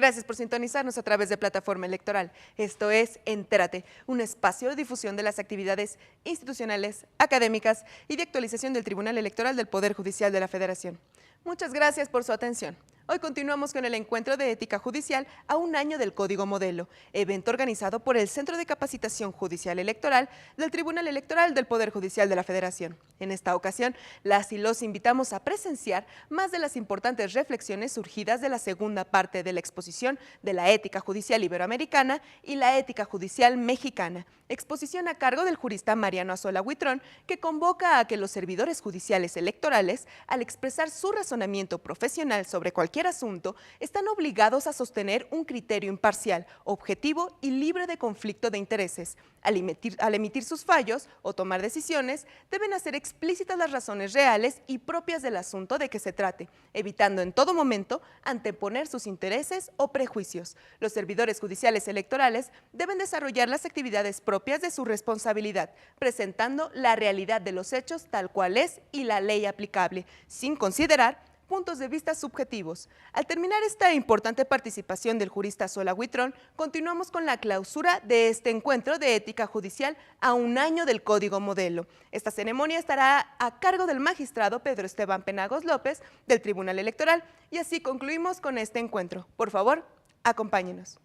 Gracias por sintonizarnos a través de Plataforma Electoral. Esto es Entérate, un espacio de difusión de las actividades institucionales, académicas y de actualización del Tribunal Electoral del Poder Judicial de la Federación. Muchas gracias por su atención. Hoy continuamos con el encuentro de ética judicial a un año del Código Modelo, evento organizado por el Centro de Capacitación Judicial Electoral del Tribunal Electoral del Poder Judicial de la Federación. En esta ocasión, las y los invitamos a presenciar más de las importantes reflexiones surgidas de la segunda parte de la exposición de la ética judicial iberoamericana y la ética judicial mexicana, exposición a cargo del jurista Mariano Azola Huitrón, que convoca a que los servidores judiciales electorales, al expresar su razonamiento profesional sobre cualquier asunto, están obligados a sostener un criterio imparcial, objetivo y libre de conflicto de intereses. Al emitir sus fallos o tomar decisiones, deben hacer explícitas las razones reales y propias del asunto de que se trate, evitando en todo momento anteponer sus intereses o prejuicios. Los servidores judiciales electorales deben desarrollar las actividades propias de su responsabilidad, presentando la realidad de los hechos tal cual es y la ley aplicable, sin considerar puntos de vista subjetivos. Al terminar esta importante participación del jurista Azola Huitrón, continuamos con la clausura de este encuentro de ética judicial a un año del Código Modelo. Esta ceremonia estará a cargo del magistrado Pedro Esteban Penagos López del Tribunal Electoral y así concluimos con este encuentro. Por favor, acompáñenos.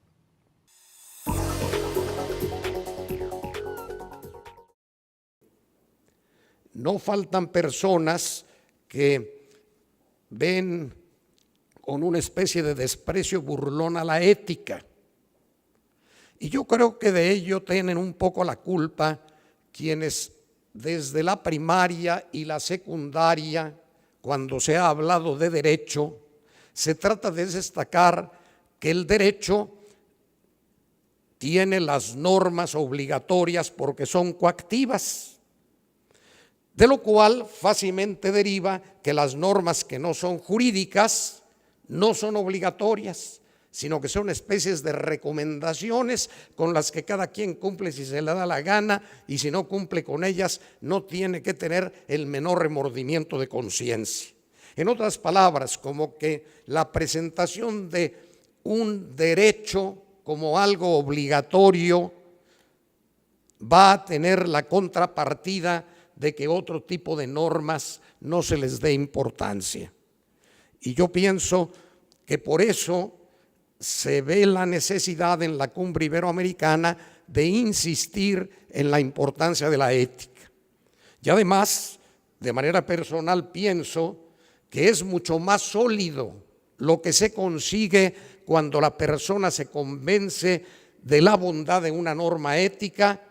No faltan personas que ven con una especie de desprecio burlón a la ética. Y yo creo que de ello tienen un poco la culpa quienes desde la primaria y la secundaria, cuando se ha hablado de derecho, se trata de destacar que el derecho tiene las normas obligatorias porque son coactivas. De lo cual fácilmente deriva que las normas que no son jurídicas no son obligatorias, sino que son especies de recomendaciones con las que cada quien cumple si se le da la gana y si no cumple con ellas no tiene que tener el menor remordimiento de conciencia. En otras palabras, como que la presentación de un derecho como algo obligatorio va a tener la contrapartida de que otro tipo de normas no se les dé importancia. Y yo pienso que por eso se ve la necesidad en la cumbre iberoamericana de insistir en la importancia de la ética. Y además, de manera personal, pienso que es mucho más sólido lo que se consigue cuando la persona se convence de la bondad de una norma ética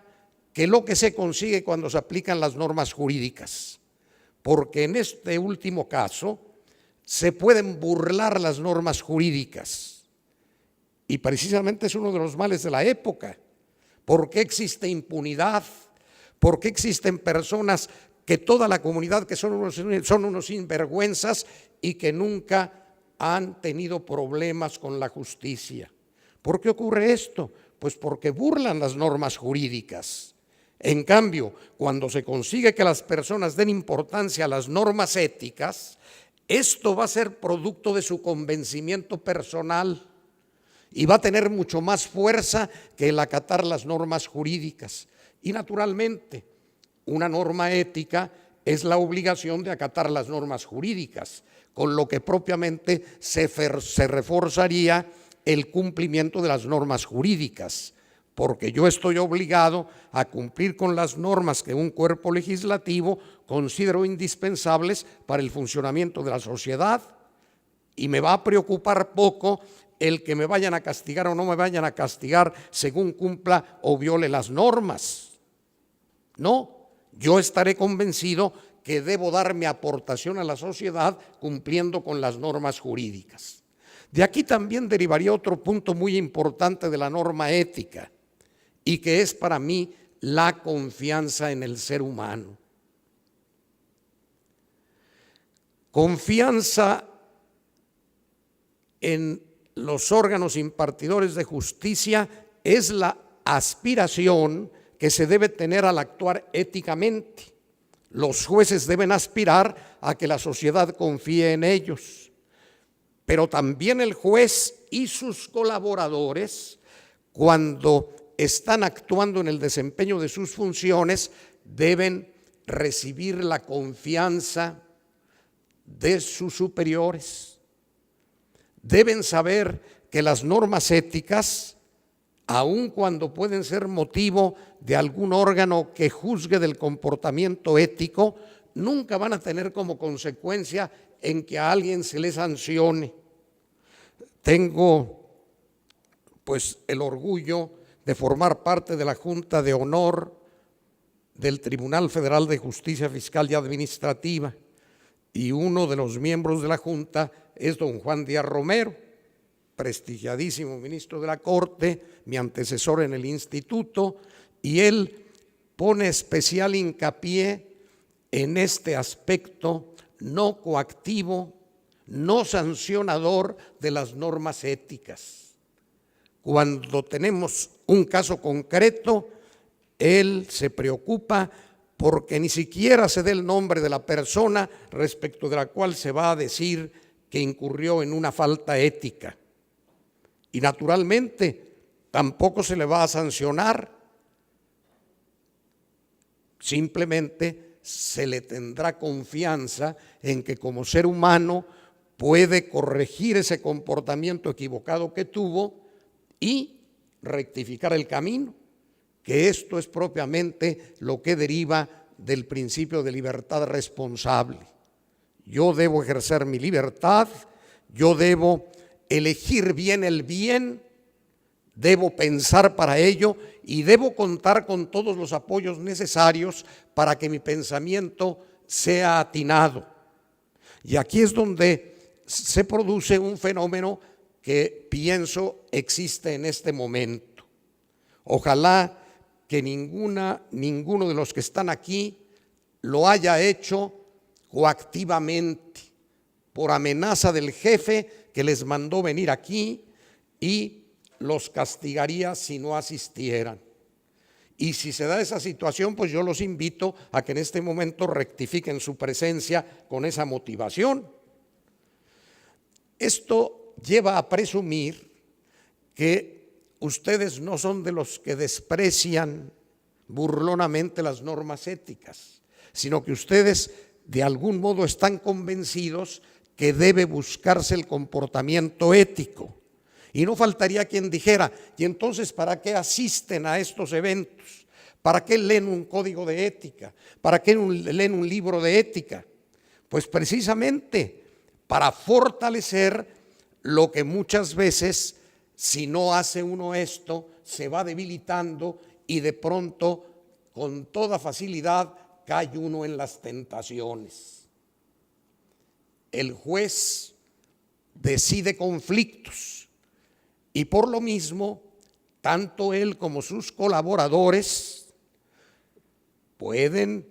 que lo que se consigue cuando se aplican las normas jurídicas, porque en este último caso se pueden burlar las normas jurídicas y precisamente es uno de los males de la época. ¿Por qué existe impunidad? ¿Por qué existen personas que toda la comunidad que son unos sinvergüenzas y que nunca han tenido problemas con la justicia? ¿Por qué ocurre esto? Pues porque burlan las normas jurídicas. En cambio, cuando se consigue que las personas den importancia a las normas éticas, esto va a ser producto de su convencimiento personal y va a tener mucho más fuerza que el acatar las normas jurídicas. Y naturalmente, una norma ética es la obligación de acatar las normas jurídicas, con lo que propiamente se reforzaría el cumplimiento de las normas jurídicas, porque yo estoy obligado a cumplir con las normas que un cuerpo legislativo considero indispensables para el funcionamiento de la sociedad y me va a preocupar poco el que me vayan a castigar o no me vayan a castigar según cumpla o viole las normas. No, yo estaré convencido que debo dar mi aportación a la sociedad cumpliendo con las normas jurídicas. De aquí también derivaría otro punto muy importante de la norma ética, y que es para mí la confianza en el ser humano. Confianza en los órganos impartidores de justicia es la aspiración que se debe tener al actuar éticamente. Los jueces deben aspirar a que la sociedad confíe en ellos, pero también el juez y sus colaboradores, cuando están actuando en el desempeño de sus funciones, deben recibir la confianza de sus superiores. Deben saber que las normas éticas, aun cuando pueden ser motivo de algún órgano que juzgue del comportamiento ético, nunca van a tener como consecuencia en que a alguien se le sancione. Tengo pues el orgullo de formar parte de la Junta de Honor del Tribunal Federal de Justicia Fiscal y Administrativa, y uno de los miembros de la Junta es don Juan Díaz Romero, prestigiadísimo ministro de la Corte, mi antecesor en el instituto, y él pone especial hincapié en este aspecto no coactivo, no sancionador de las normas éticas. Cuando tenemos un caso concreto, él se preocupa porque ni siquiera se dé el nombre de la persona respecto de la cual se va a decir que incurrió en una falta ética. Y naturalmente tampoco se le va a sancionar, simplemente se le tendrá confianza en que como ser humano puede corregir ese comportamiento equivocado que tuvo y rectificar el camino, que esto es propiamente lo que deriva del principio de libertad responsable. Yo debo ejercer mi libertad, yo debo elegir bien el bien, debo pensar para ello y debo contar con todos los apoyos necesarios para que mi pensamiento sea atinado. Y aquí es donde se produce un fenómeno que pienso existe en este momento. Ojalá que ninguno de los que están aquí lo haya hecho coactivamente, por amenaza del jefe que les mandó venir aquí y los castigaría si no asistieran. Y si se da esa situación, pues yo los invito a que en este momento rectifiquen su presencia con esa motivación. Esto lleva a presumir que ustedes no son de los que desprecian burlonamente las normas éticas, sino que ustedes de algún modo están convencidos que debe buscarse el comportamiento ético. Y no faltaría quien dijera, ¿y entonces para qué asisten a estos eventos? ¿Para qué leen un código de ética? ¿Para qué leen un libro de ética? Pues precisamente para fortalecer lo que muchas veces, si no hace uno esto, se va debilitando y de pronto con toda facilidad cae uno en las tentaciones. El juez decide conflictos y por lo mismo, tanto él como sus colaboradores pueden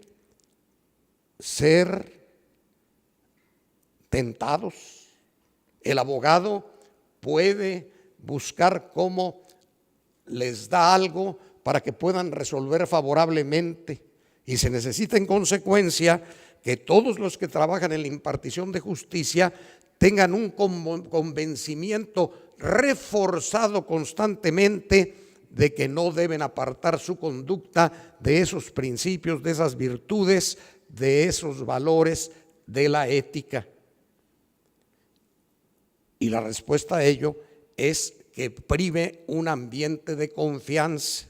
ser tentados. El abogado puede buscar cómo les da algo para que puedan resolver favorablemente, y se necesita en consecuencia que todos los que trabajan en la impartición de justicia tengan un convencimiento reforzado constantemente de que no deben apartar su conducta de esos principios, de esas virtudes, de esos valores de la ética. Y la respuesta a ello es que prive un ambiente de confianza.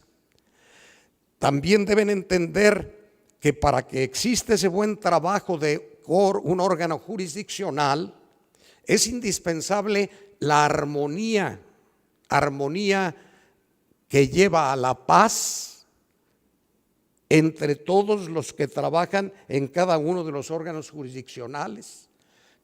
También deben entender que para que exista ese buen trabajo de un órgano jurisdiccional, es indispensable la armonía que lleva a la paz entre todos los que trabajan en cada uno de los órganos jurisdiccionales,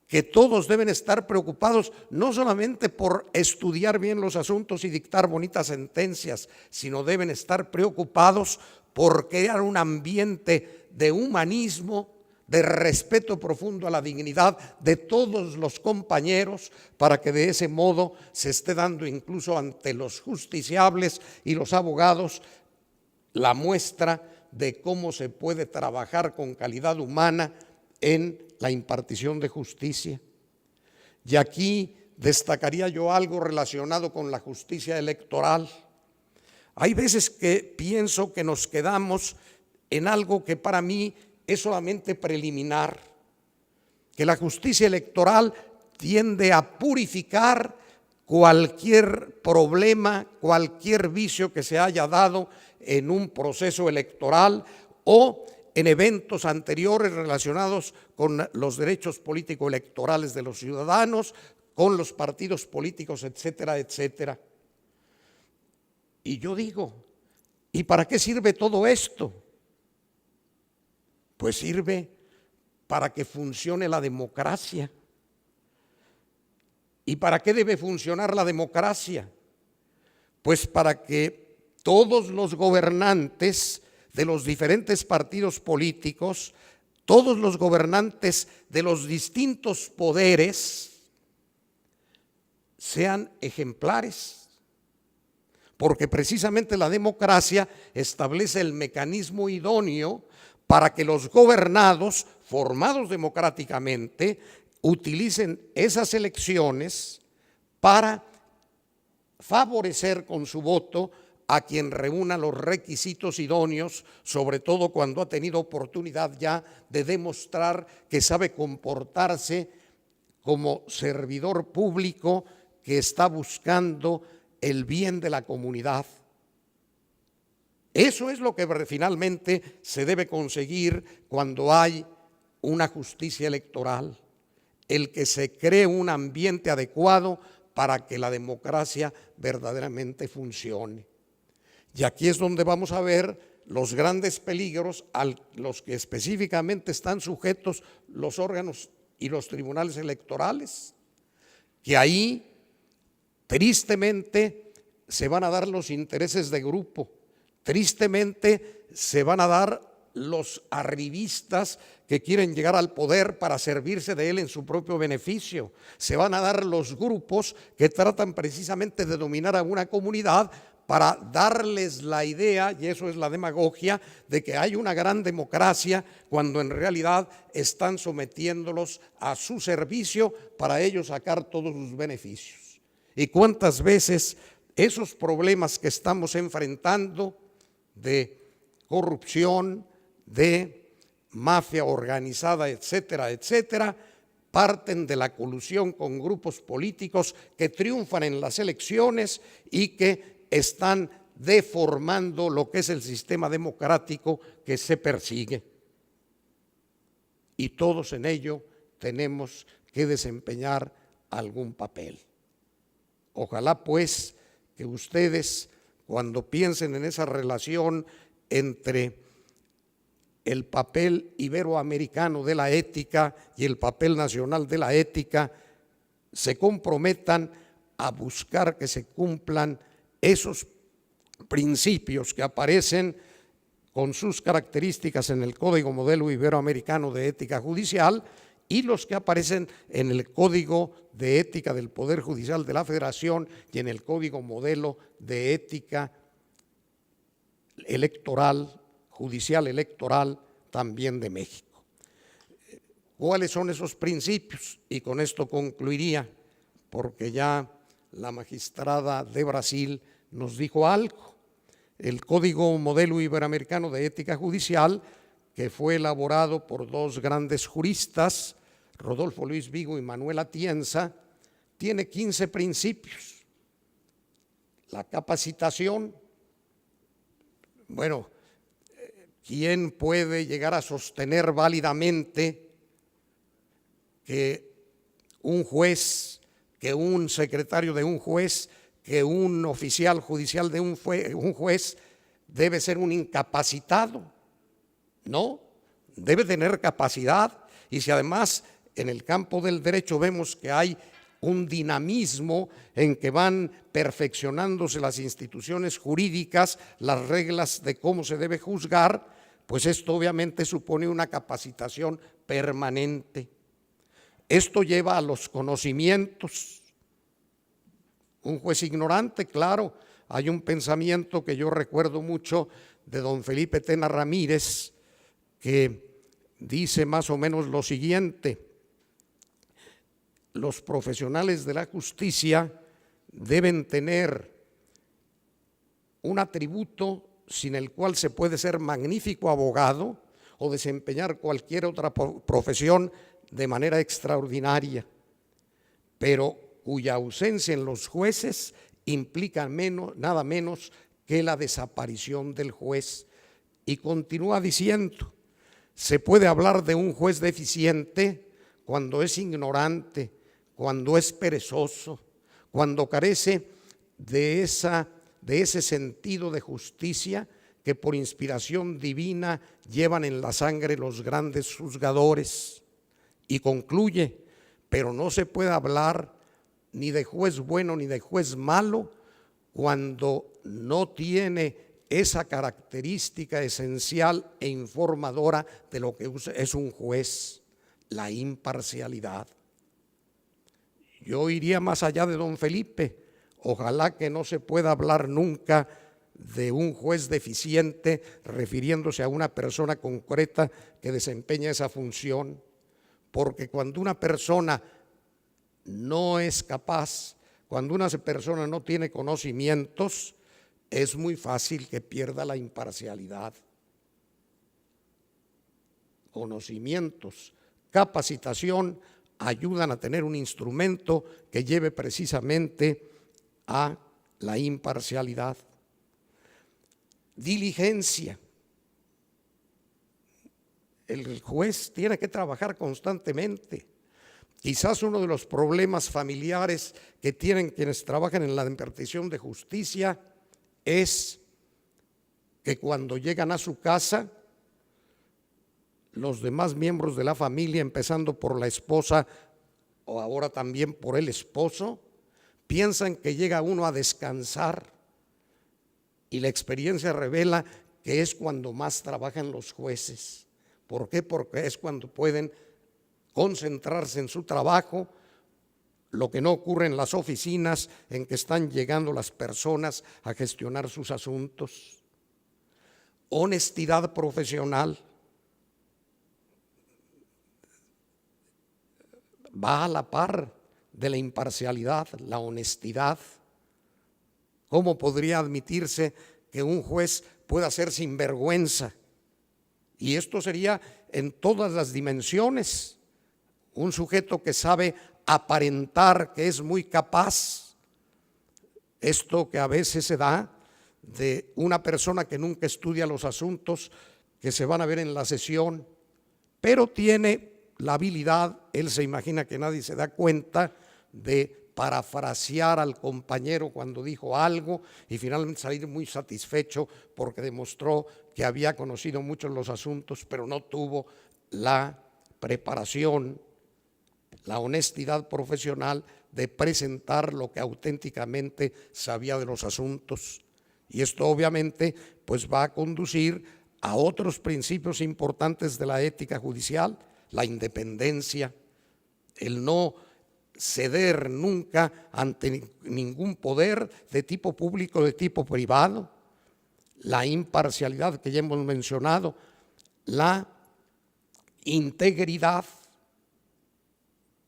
que todos deben estar preocupados no solamente por estudiar bien los asuntos y dictar bonitas sentencias, sino deben estar preocupados por crear un ambiente de humanismo, de respeto profundo a la dignidad de todos los compañeros, para que de ese modo se esté dando incluso ante los justiciables y los abogados la muestra de cómo se puede trabajar con calidad humana en la impartición de justicia. Y aquí destacaría yo algo relacionado con la justicia electoral. Hay veces que pienso que nos quedamos en algo que para mí es solamente preliminar, que la justicia electoral tiende a purificar cualquier problema, cualquier vicio que se haya dado en un proceso electoral o en eventos anteriores relacionados con los derechos político-electorales de los ciudadanos, con los partidos políticos, etcétera, etcétera. Y yo digo, ¿y para qué sirve todo esto? Pues sirve para que funcione la democracia. ¿Y para qué debe funcionar la democracia? Pues para que todos los gobernantes de los diferentes partidos políticos, todos los gobernantes de los distintos poderes sean ejemplares, porque precisamente la democracia establece el mecanismo idóneo para que los gobernados, formados democráticamente, utilicen esas elecciones para favorecer con su voto a quien reúna los requisitos idóneos, sobre todo cuando ha tenido oportunidad ya de demostrar que sabe comportarse como servidor público que está buscando el bien de la comunidad. Eso es lo que finalmente se debe conseguir cuando hay una justicia electoral, el que se cree un ambiente adecuado para que la democracia verdaderamente funcione. Y aquí es donde vamos a ver los grandes peligros a los que específicamente están sujetos los órganos y los tribunales electorales, que ahí tristemente se van a dar los intereses de grupo, tristemente se van a dar los arribistas que quieren llegar al poder para servirse de él en su propio beneficio, se van a dar los grupos que tratan precisamente de dominar a una comunidad para darles la idea, y eso es la demagogia, de que hay una gran democracia cuando en realidad están sometiéndolos a su servicio para ellos sacar todos sus beneficios. ¿Y cuántas veces esos problemas que estamos enfrentando de corrupción, de mafia organizada, etcétera, etcétera, parten de la colusión con grupos políticos que triunfan en las elecciones y que están deformando lo que es el sistema democrático que se persigue? Y todos en ello tenemos que desempeñar algún papel. Ojalá pues que ustedes, cuando piensen en esa relación entre el papel iberoamericano de la ética y el papel nacional de la ética, se comprometan a buscar que se cumplan esos principios que aparecen con sus características en el Código Modelo Iberoamericano de Ética Judicial y los que aparecen en el Código de Ética del Poder Judicial de la Federación y en el Código Modelo de Ética Electoral, Judicial Electoral también de México. ¿Cuáles son esos principios? Y con esto concluiría, porque ya la magistrada de Brasil nos dijo algo. El Código Modelo Iberoamericano de Ética Judicial, que fue elaborado por dos grandes juristas, Rodolfo Luis Vigo y Manuel Atienza, tiene 15 principios. La capacitación, bueno, ¿quién puede llegar a sostener válidamente que un juez, que un secretario de un juez, que un oficial judicial de un juez debe ser un incapacitado? No, debe tener capacidad, y si además en el campo del derecho vemos que hay un dinamismo en que van perfeccionándose las instituciones jurídicas, las reglas de cómo se debe juzgar, pues esto obviamente supone una capacitación permanente. Esto lleva a los conocimientos. Un juez ignorante, claro, hay un pensamiento que yo recuerdo mucho de don Felipe Tena Ramírez, que dice más o menos lo siguiente: los profesionales de la justicia deben tener un atributo sin el cual se puede ser magnífico abogado o desempeñar cualquier otra profesión de manera extraordinaria, pero cuya ausencia en los jueces implica nada menos que la desaparición del juez. Y continúa diciendo: se puede hablar de un juez deficiente cuando es ignorante, cuando es perezoso, cuando carece de ese sentido de justicia que por inspiración divina llevan en la sangre los grandes juzgadores. Y concluye: pero no se puede hablar ni de juez bueno ni de juez malo cuando no tiene esa característica esencial e informadora de lo que es un juez, la imparcialidad. Yo iría más allá de don Felipe. Ojalá que no se pueda hablar nunca de un juez deficiente refiriéndose a una persona concreta que desempeña esa función, porque cuando una persona no es capaz, cuando una persona no tiene conocimientos, es muy fácil que pierda la imparcialidad. Conocimientos, capacitación ayudan a tener un instrumento que lleve precisamente a la imparcialidad. Diligencia. El juez tiene que trabajar constantemente. Quizás uno de los problemas familiares que tienen quienes trabajan en la impartición de justicia es que cuando llegan a su casa, los demás miembros de la familia, empezando por la esposa o ahora también por el esposo, piensan que llega uno a descansar, y la experiencia revela que es cuando más trabajan los jueces. ¿Por qué? Porque es cuando pueden concentrarse en su trabajo, lo que no ocurre en las oficinas en que están llegando las personas a gestionar sus asuntos. Honestidad profesional. Va a la par de la imparcialidad, la honestidad. ¿Cómo podría admitirse que un juez pueda ser sinvergüenza? Y esto sería en todas las dimensiones. Un sujeto que sabe aparentar que es muy capaz. Esto que a veces se da de una persona que nunca estudia los asuntos que se van a ver en la sesión, pero tiene la habilidad, él se imagina que nadie se da cuenta, de parafrasear al compañero cuando dijo algo y finalmente salir muy satisfecho porque demostró que había conocido mucho los asuntos, pero no tuvo la preparación, la honestidad profesional de presentar lo que auténticamente sabía de los asuntos. Y esto obviamente pues va a conducir a otros principios importantes de la ética judicial: la independencia, el no ceder nunca ante ningún poder de tipo público o de tipo privado, la imparcialidad que ya hemos mencionado, la integridad.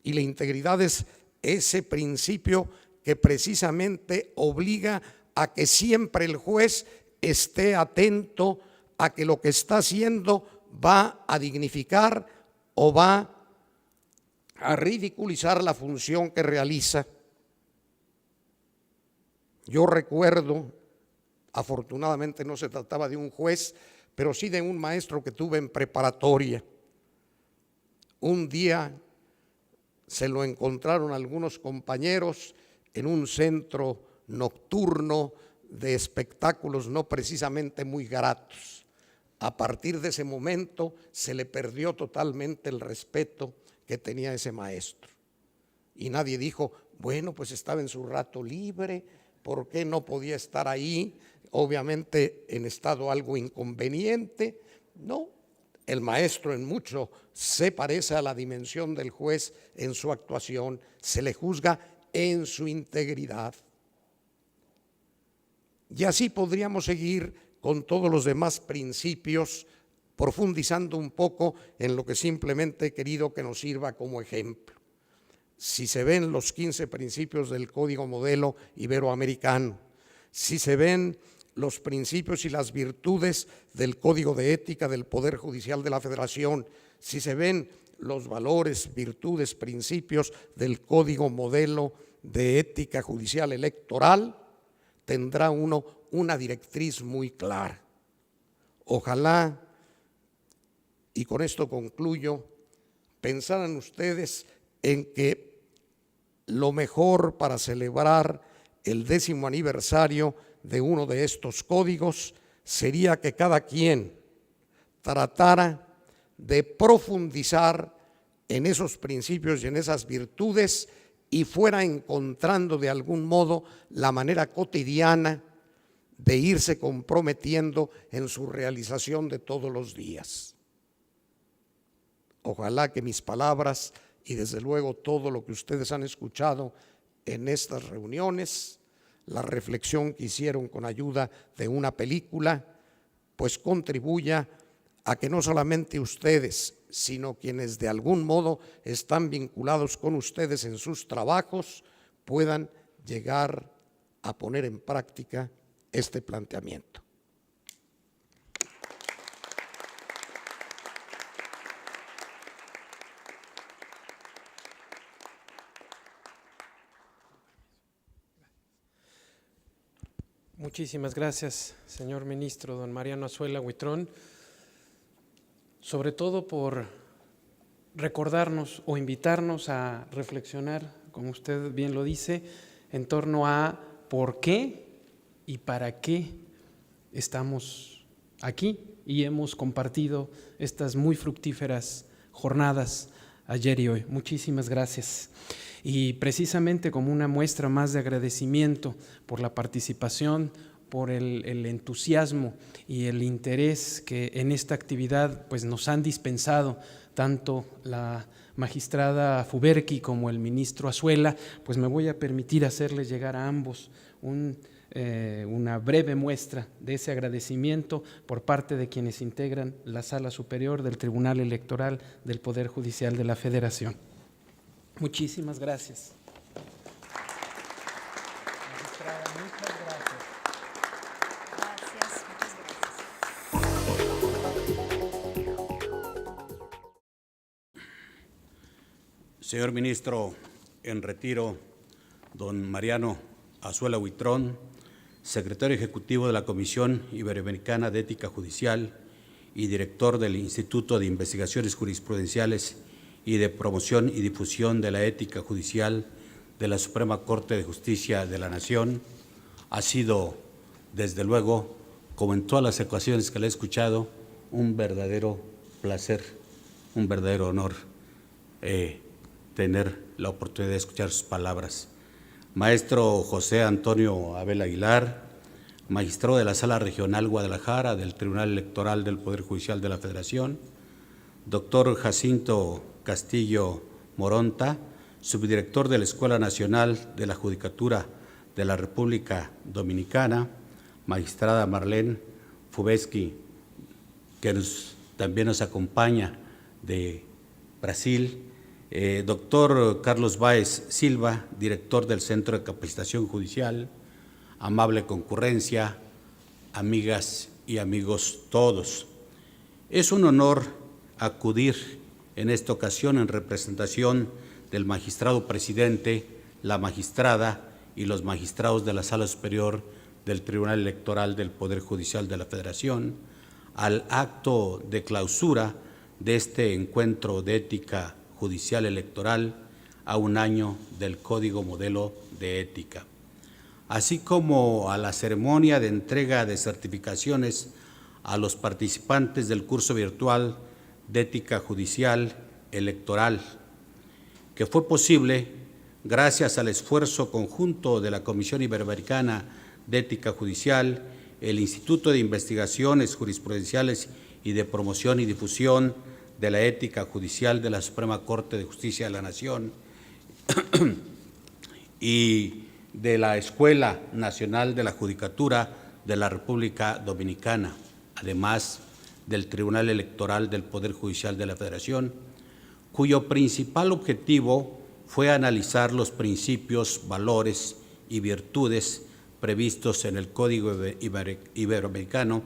Y la integridad es ese principio que precisamente obliga a que siempre el juez esté atento a que lo que está haciendo va a dignificar o va a ridiculizar la función que realiza. Yo recuerdo, afortunadamente no se trataba de un juez, pero sí de un maestro que tuve en preparatoria. Un día se lo encontraron algunos compañeros en un centro nocturno de espectáculos no precisamente muy gratos. A partir de ese momento se le perdió totalmente el respeto que tenía ese maestro. Y nadie dijo, bueno, pues estaba en su rato libre, ¿por qué no podía estar ahí? Obviamente en estado algo inconveniente. No, el maestro en mucho se parece a la dimensión del juez en su actuación, se le juzga en su integridad. Y así podríamos seguir con todos los demás principios, profundizando un poco en lo que simplemente he querido que nos sirva como ejemplo. Si se ven los 15 principios del Código Modelo Iberoamericano, si se ven los principios y las virtudes del Código de Ética del Poder Judicial de la Federación, si se ven los valores, virtudes, principios del Código Modelo de Ética Judicial Electoral, tendrá uno una directriz muy clara. Ojalá, y con esto concluyo, pensaran ustedes en que lo mejor para celebrar el 10º aniversario de uno de estos códigos sería que cada quien tratara de profundizar en esos principios y en esas virtudes y fuera encontrando de algún modo la manera cotidiana de irse comprometiendo en su realización de todos los días. Ojalá que mis palabras y desde luego todo lo que ustedes han escuchado en estas reuniones, la reflexión que hicieron con ayuda de una película, pues contribuya a que no solamente ustedes, sino quienes de algún modo están vinculados con ustedes en sus trabajos, puedan llegar a poner en práctica este planteamiento. Muchísimas gracias, señor ministro, don Mariano Azuela Huitrón, sobre todo por recordarnos o invitarnos a reflexionar, como usted bien lo dice, en torno a por qué y para qué estamos aquí y hemos compartido estas muy fructíferas jornadas ayer y hoy. Muchísimas gracias. Y precisamente como una muestra más de agradecimiento por la participación, por el entusiasmo y el interés que en esta actividad pues nos han dispensado tanto la magistrada Fuberqui como el ministro Azuela, pues me voy a permitir hacerles llegar a ambos una breve muestra de ese agradecimiento por parte de quienes integran la Sala Superior del Tribunal Electoral del Poder Judicial de la Federación. Muchísimas gracias. Magistrada, muchas gracias. Señor ministro en retiro, don Mariano Azuela Huitrón, secretario ejecutivo de la Comisión Iberoamericana de Ética Judicial y director del Instituto de Investigaciones Jurisprudenciales y de Promoción y Difusión de la Ética Judicial de la Suprema Corte de Justicia de la Nación, ha sido, desde luego, como en todas las ocasiones que le he escuchado, un verdadero placer, un verdadero honor tener la oportunidad de escuchar sus palabras. Maestro José Antonio Abel Aguilar, magistrado de la Sala Regional Guadalajara del Tribunal Electoral del Poder Judicial de la Federación, doctor Jacinto Castillo Moronta, subdirector de la Escuela Nacional de la Judicatura de la República Dominicana, magistrada Marlene Fuberqui, que también nos acompaña de Brasil, doctor Carlos Báez Silva, director del Centro de Capacitación Judicial, amable concurrencia, amigas y amigos todos. Es un honor acudir en esta ocasión en representación del magistrado presidente, la magistrada y los magistrados de la Sala Superior del Tribunal Electoral del Poder Judicial de la Federación al acto de clausura de este encuentro de ética judicial electoral a un año del Código Modelo de Ética, así como a la ceremonia de entrega de certificaciones a los participantes del curso virtual de Ética Judicial Electoral que fue posible gracias al esfuerzo conjunto de la Comisión Iberoamericana de Ética Judicial, el Instituto de Investigaciones Jurisprudenciales y de Promoción y Difusión de la Ética Judicial de la Suprema Corte de Justicia de la Nación y de la Escuela Nacional de la Judicatura de la República Dominicana, además del Tribunal Electoral del Poder Judicial de la Federación, cuyo principal objetivo fue analizar los principios, valores y virtudes previstos en el Código Iberoamericano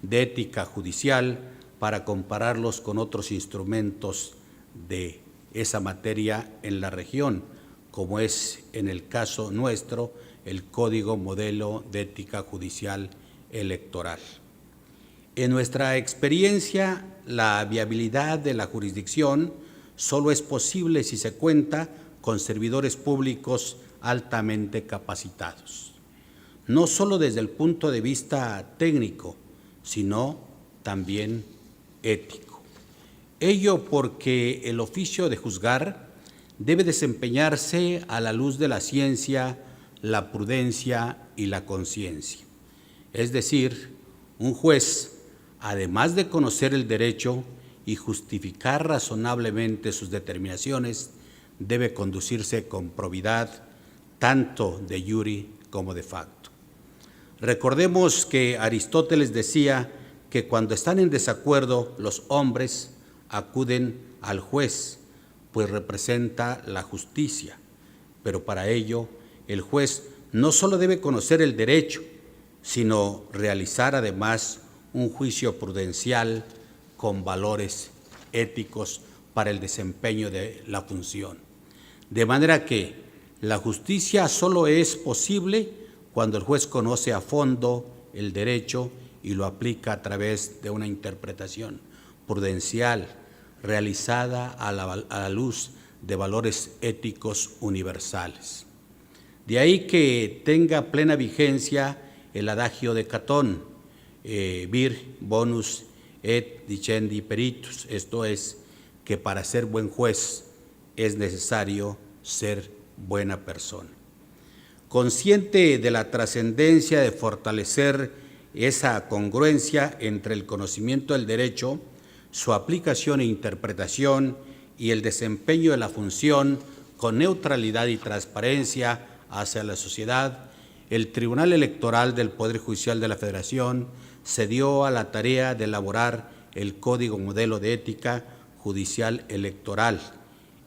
de Ética Judicial para compararlos con otros instrumentos de esa materia en la región, como es en el caso nuestro el Código Modelo de Ética Judicial Electoral. En nuestra experiencia, la viabilidad de la jurisdicción solo es posible si se cuenta con servidores públicos altamente capacitados, no solo desde el punto de vista técnico, sino también ético. Ello porque el oficio de juzgar debe desempeñarse a la luz de la ciencia, la prudencia y la conciencia. Es decir, un juez, además de conocer el derecho y justificar razonablemente sus determinaciones, debe conducirse con probidad, tanto de iure como de facto. Recordemos que Aristóteles decía que cuando están en desacuerdo, los hombres acuden al juez, pues representa la justicia, pero para ello el juez no solo debe conocer el derecho, sino realizar además un juicio prudencial con valores éticos para el desempeño de la función. De manera que la justicia solo es posible cuando el juez conoce a fondo el derecho y lo aplica a través de una interpretación prudencial realizada a la luz de valores éticos universales. De ahí que tenga plena vigencia el adagio de Catón, vir bonus et dicendi peritus, esto es, que para ser buen juez es necesario ser buena persona. Consciente de la trascendencia de fortalecer esa congruencia entre el conocimiento del derecho, su aplicación e interpretación y el desempeño de la función con neutralidad y transparencia hacia la sociedad, el Tribunal Electoral del Poder Judicial de la Federación se dio a la tarea de elaborar el Código Modelo de Ética Judicial Electoral,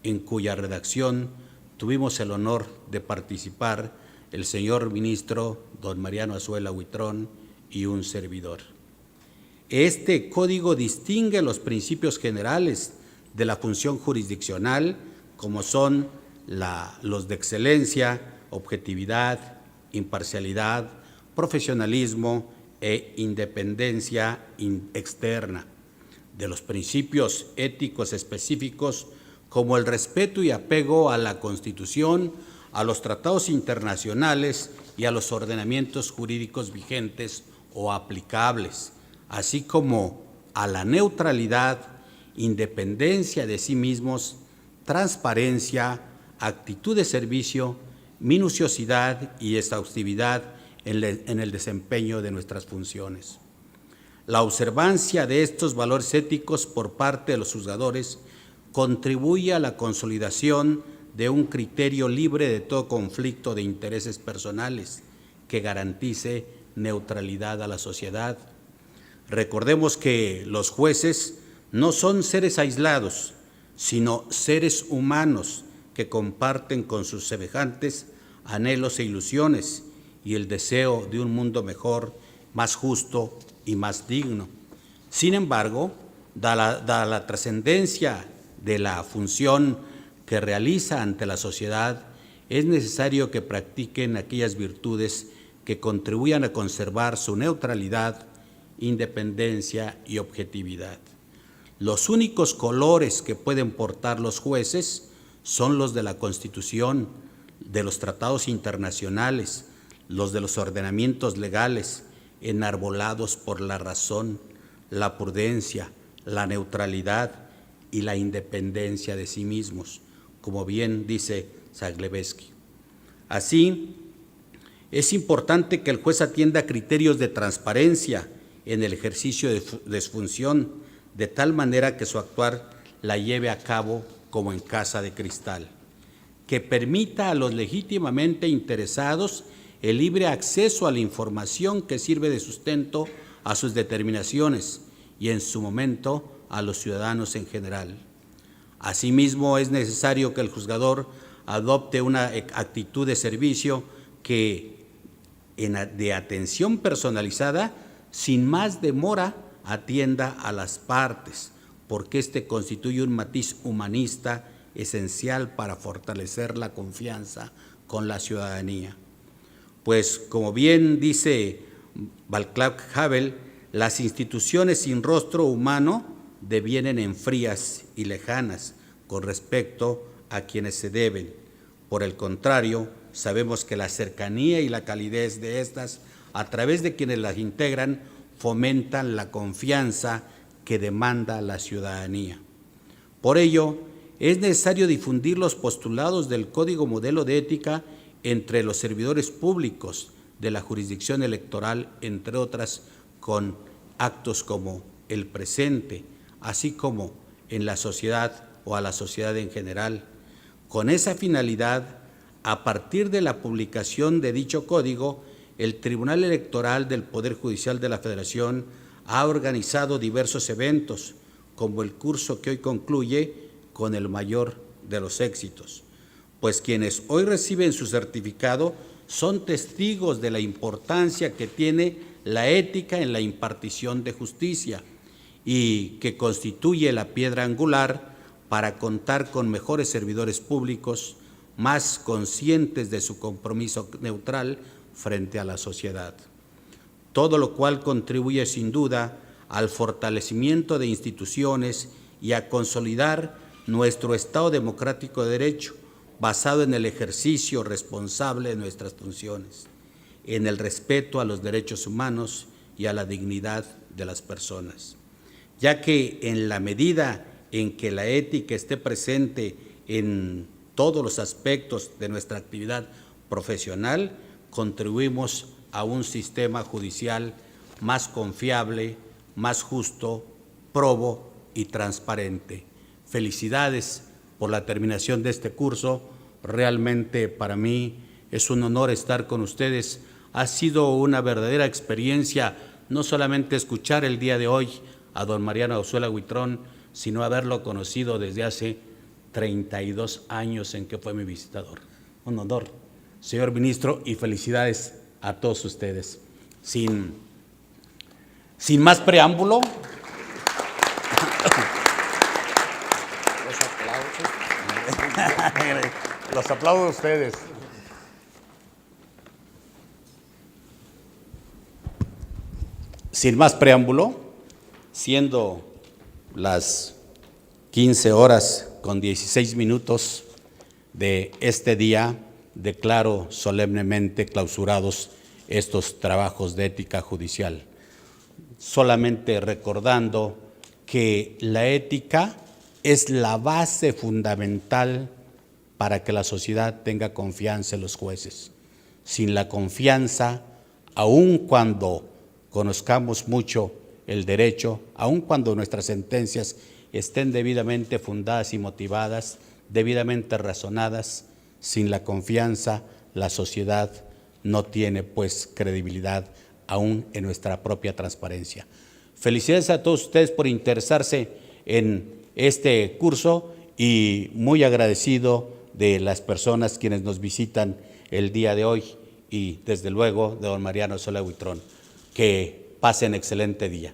en cuya redacción tuvimos el honor de participar el señor ministro don Mariano Azuela Huitrón y un servidor. Este código distingue los principios generales de la función jurisdiccional, como son los de excelencia, objetividad, imparcialidad, profesionalismo e independencia externa, de los principios éticos específicos como el respeto y apego a la Constitución, a los tratados internacionales y a los ordenamientos jurídicos vigentes o aplicables, así como a la neutralidad, independencia de sí mismos, transparencia, actitud de servicio, minuciosidad y exhaustividad en el desempeño de nuestras funciones. La observancia de estos valores éticos por parte de los juzgadores contribuye a la consolidación de un criterio libre de todo conflicto de intereses personales que garantice neutralidad a la sociedad. Recordemos que los jueces no son seres aislados, sino seres humanos que comparten con sus semejantes anhelos e ilusiones y el deseo de un mundo mejor, más justo y más digno. Sin embargo, dada la trascendencia de la función que realiza ante la sociedad, es necesario que practiquen aquellas virtudes que contribuyan a conservar su neutralidad, independencia y objetividad. Los únicos colores que pueden portar los jueces son los de la Constitución, de los tratados internacionales, los de los ordenamientos legales, enarbolados por la razón, la prudencia, la neutralidad y la independencia de sí mismos, como bien dice Zaglebesky. Así, es importante que el juez atienda a criterios de transparencia en el ejercicio de su función, de tal manera que su actuar la lleve a cabo como en casa de cristal, que permita a los legítimamente interesados el libre acceso a la información que sirve de sustento a sus determinaciones y en su momento a los ciudadanos en general. Asimismo, es necesario que el juzgador adopte una actitud de servicio de atención personalizada, sin más demora, atienda a las partes, porque este constituye un matiz humanista esencial para fortalecer la confianza con la ciudadanía. Pues, como bien dice Václav Havel, las instituciones sin rostro humano devienen en frías y lejanas con respecto a quienes se deben. Por el contrario, sabemos que la cercanía y la calidez de estas, a través de quienes las integran, fomentan la confianza que demanda la ciudadanía. Por ello, es necesario difundir los postulados del Código Modelo de Ética entre los servidores públicos de la jurisdicción electoral, entre otras, con actos como el presente, así como en la sociedad o a la sociedad en general. Con esa finalidad, a partir de la publicación de dicho código, el Tribunal Electoral del Poder Judicial de la Federación ha organizado diversos eventos, como el curso que hoy concluye con el mayor de los éxitos, pues quienes hoy reciben su certificado son testigos de la importancia que tiene la ética en la impartición de justicia y que constituye la piedra angular para contar con mejores servidores públicos, más conscientes de su compromiso neutral frente a la sociedad. Todo lo cual contribuye sin duda al fortalecimiento de instituciones y a consolidar nuestro Estado democrático de derecho, basado en el ejercicio responsable de nuestras funciones, en el respeto a los derechos humanos y a la dignidad de las personas, ya que en la medida en que la ética esté presente en todos los aspectos de nuestra actividad profesional, contribuimos a un sistema judicial más confiable, más justo, probo y transparente. Felicidades por la terminación de este curso. Realmente para mí es un honor estar con ustedes. Ha sido una verdadera experiencia no solamente escuchar el día de hoy a don Mariano Oszuela Huitrón, sino haberlo conocido desde hace 32 años en que fue mi visitador. Un honor, señor ministro, y felicidades a todos ustedes. Sin más preámbulo, los aplaudo a ustedes. Sin más preámbulo, siendo las 15 horas con 16 minutos de este día, declaro solemnemente clausurados estos trabajos de ética judicial, solamente recordando que la ética es la base fundamental para que la sociedad tenga confianza en los jueces. Sin la confianza, aun cuando conozcamos mucho el derecho, aun cuando nuestras sentencias estén debidamente fundadas y motivadas, debidamente razonadas, sin la confianza, la sociedad no tiene pues credibilidad aún en nuestra propia transparencia. Felicidades a todos ustedes por interesarse en este curso y muy agradecido de las personas quienes nos visitan el día de hoy y desde luego de don Mariano Oszuela Huitrón. Que pasen excelente día.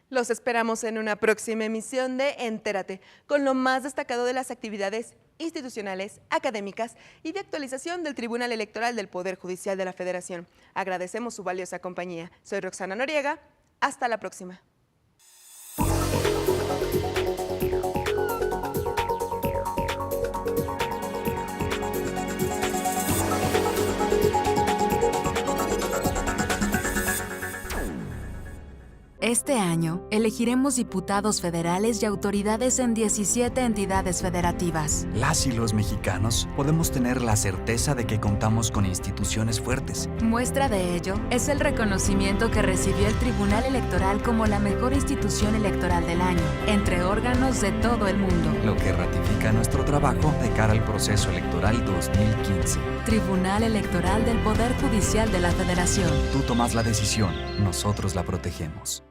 Los esperamos en una próxima emisión de Entérate, con lo más destacado de las actividades institucionales, académicas y de actualización del Tribunal Electoral del Poder Judicial de la Federación. Agradecemos su valiosa compañía. Soy Roxana Noriega. Hasta la próxima. Este año, elegiremos diputados federales y autoridades en 17 entidades federativas. Las y los mexicanos podemos tener la certeza de que contamos con instituciones fuertes. Muestra de ello es el reconocimiento que recibió el Tribunal Electoral como la mejor institución electoral del año, entre órganos de todo el mundo. Lo que ratifica nuestro trabajo de cara al proceso electoral 2015. Tribunal Electoral del Poder Judicial de la Federación. Tú tomas la decisión, nosotros la protegemos.